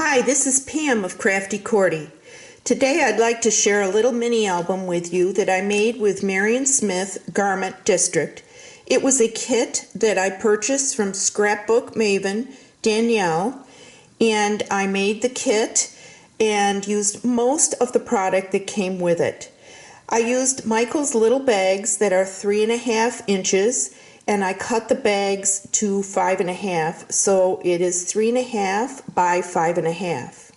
Hi, this is Pam of Crafty Cordy. Today I'd like to share a little mini album with you that I made with Marion Smith, Grament District. It was a kit that I purchased from scrapbook maven Danielle, and I made the kit and used most of the product that came with it. I used Michael's little bags that are 3.5 inches, and I cut the bags to 5.5, so it is 3.5 by 5.5.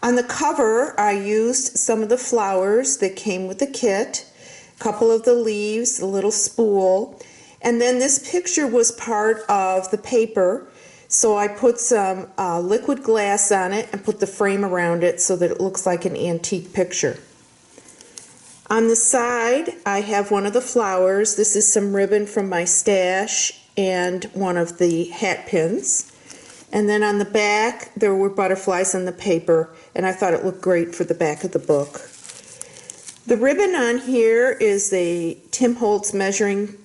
On the cover, I used some of the flowers that came with the kit, a couple of the leaves, a little spool, and then this picture was part of the paper, so I put some liquid glass on it and put the frame around it so that it looks like an antique picture. On the side, I have one of the flowers. This is some ribbon from my stash and one of the hat pins. And then on the back, there were butterflies on the paper, and I thought it looked great for the back of the book. The ribbon on here is the Tim Holtz measuring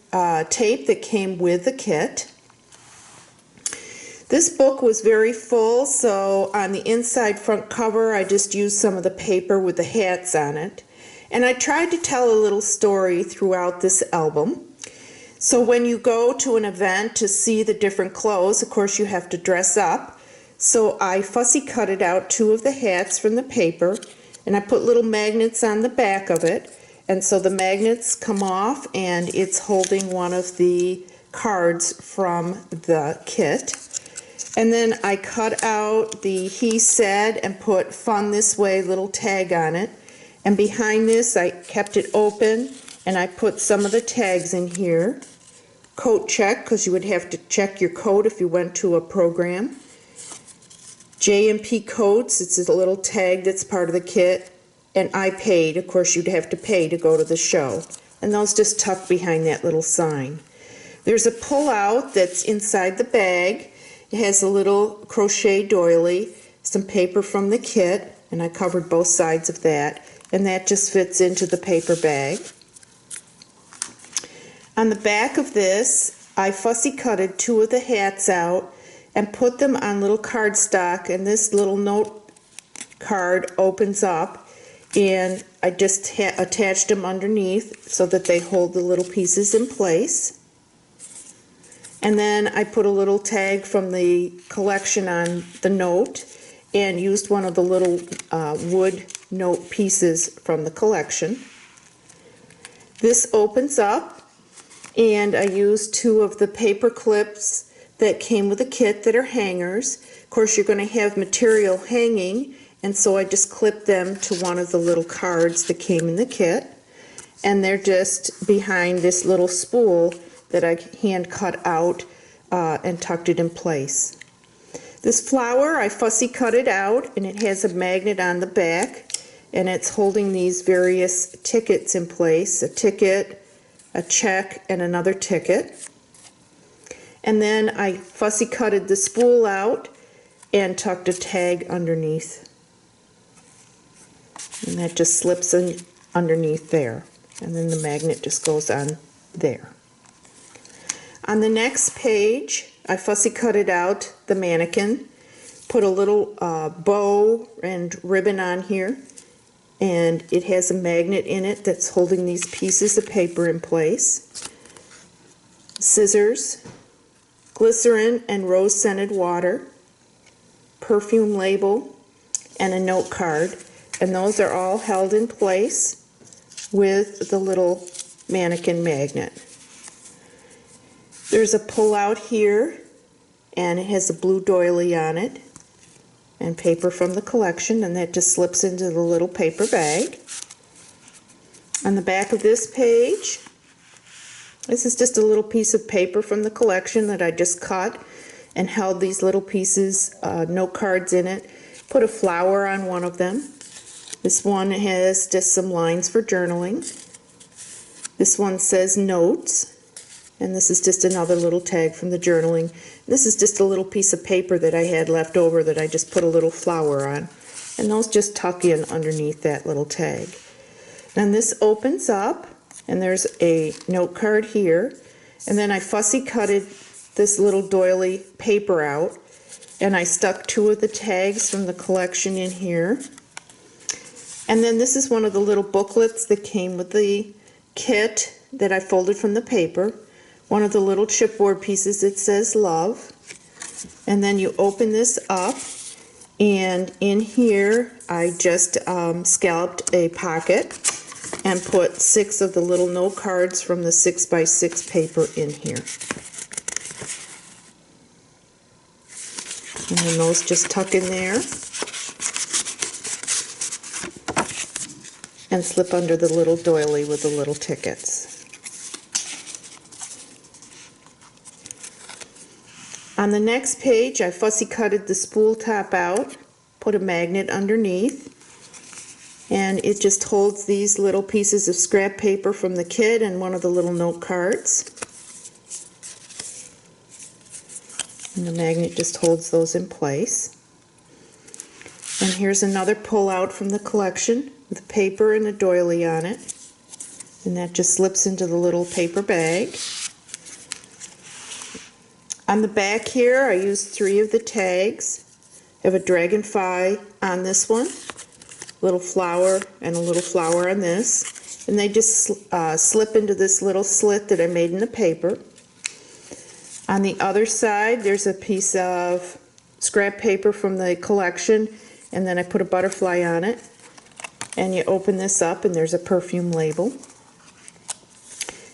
tape that came with the kit. This book was very full, so on the inside front cover, I just used some of the paper with the hats on it. And I tried to tell a little story throughout this album. So when you go to an event to see the different clothes, of course you have to dress up. So I fussy cutted out 2 of the hats from the paper, and I put little magnets on the back of it. And so the magnets come off, and it's holding one of the cards from the kit. And then I cut out the he said and put fun this way little tag on it. And behind this, I kept it open, and I put some of the tags in here. Coat check, because you would have to check your coat if you went to a program. J&P coats, it's a little tag that's part of the kit. And I paid, of course you'd have to pay to go to the show. And those just tuck behind that little sign. There's a pull-out that's inside the bag. It has a little crochet doily, some paper from the kit, and I covered both sides of that. And that just fits into the paper bag. On the back of this, I fussy cutted 2 of the hats out and put them on little cardstock, and this little note card opens up, and I just attached them underneath so that they hold the little pieces in place. And then I put a little tag from the collection on the note and used one of the little wood note pieces from the collection. This opens up, and I used 2 of the paper clips that came with the kit that are hangers. Of course, you're going to have material hanging, and so I just clipped them to one of the little cards that came in the kit, and they're just behind this little spool that I hand cut out and tucked it in place. This flower, I fussy cut it out, and it has a magnet on the back, and it's holding these various tickets in place, a ticket, a check, and another ticket. And then I fussy cutted the spool out and tucked a tag underneath. And that just slips in underneath there. And then the magnet just goes on there. On the next page, I fussy cutted out the mannequin, put a little bow and ribbon on here, and it has a magnet in it that's holding these pieces of paper in place. Scissors, glycerin and rose-scented water, perfume label, and a note card, and those are all held in place with the little mannequin magnet. There's a pull-out here, and it has a blue doily on it, and paper from the collection, and that just slips into the little paper bag. On the back of this page, this is just a little piece of paper from the collection that I just cut and held these little pieces, note cards in it. Put a flower on one of them. This one has just some lines for journaling. This one says notes. And this is just another little tag from the journaling. This is just a little piece of paper that I had left over that I just put a little flower on. And those just tuck in underneath that little tag. Then this opens up, and there's a note card here. And then I fussy cutted this little doily paper out And I stuck 2 of the tags from the collection in here. And then this is one of the little booklets that came with the kit that I folded from the paper. One of the little chipboard pieces that says love. And then you open this up, and in here I just scalloped a pocket and put 6 of the little note cards from the 6x6 paper in here. And then those just tuck in there and slip under the little doily with the little tickets. On the next page, I fussy cutted the spool top out, put a magnet underneath, and it just holds these little pieces of scrap paper from the kit and one of the little note cards. And the magnet just holds those in place. And here's another pull out from the collection with paper and a doily on it. And that just slips into the little paper bag. On the back here, I used 3 of the tags. I have a dragonfly on this one, little flower, and a little flower on this. And they just slip into this little slit that I made in the paper. On the other side, there's a piece of scrap paper from the collection, and then I put a butterfly on it. And you open this up, and there's a perfume label.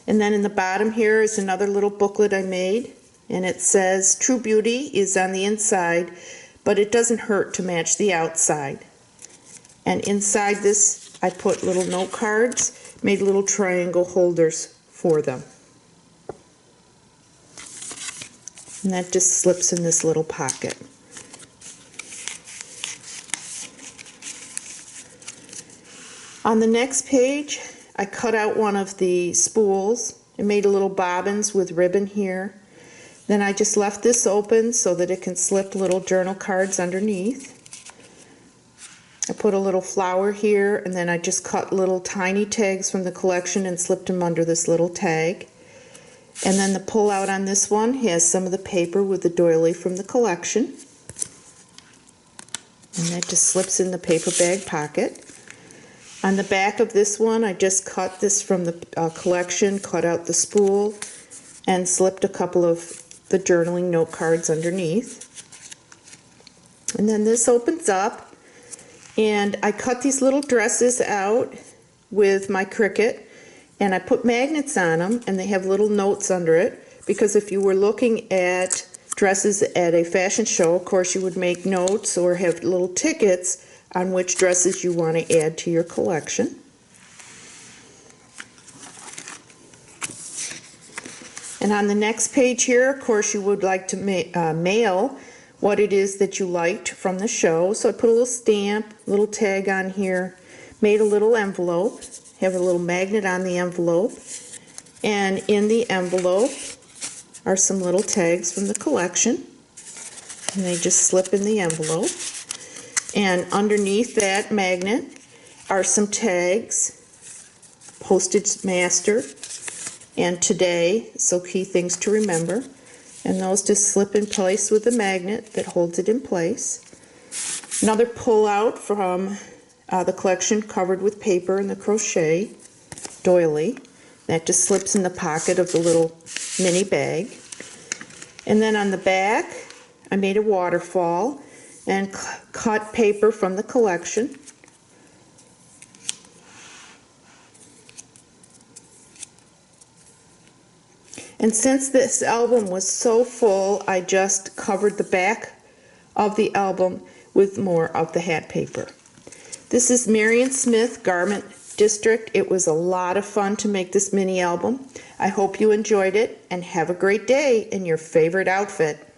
And then in the bottom here is another little booklet I made. And it says, True Beauty is on the inside, but it doesn't hurt to match the outside. And inside this, I put little note cards, made little triangle holders for them. And that just slips in this little pocket. On the next page, I cut out one of the spools and made a little bobbins with ribbon here. Then I just left this open so that it can slip little journal cards underneath. I put a little flower here, and then I just cut little tiny tags from the collection and slipped them under this little tag. And then the pull out on this one has some of the paper with the doily from the collection. And that just slips in the paper bag pocket. On the back of this one, I just cut this from the collection, cut out the spool, and slipped a couple of the journaling note cards underneath. And then this opens up, and I cut these little dresses out with my Cricut, and I put magnets on them, and they have little notes under it, because if you were looking at dresses at a fashion show, of course you would make notes or have little tickets on which dresses you want to add to your collection. And on the next page here, of course, you would like to mail what it is that you liked from the show. So I put a little stamp, little tag on here, made a little envelope, have a little magnet on the envelope, and in the envelope are some little tags from the collection, and they just slip in the envelope. And underneath that magnet are some tags, Postage Master, and Today, so key things to remember. And those just slip in place with the magnet that holds it in place. Another pull out from the collection covered with paper and the crochet doily. That just slips in the pocket of the little mini bag. And then on the back, I made a waterfall and cut paper from the collection. And since this album was so full, I just covered the back of the album with more of the hat paper. This is Marion Smith, Garment District. It was a lot of fun to make this mini album. I hope you enjoyed it, and have a great day in your favorite outfit.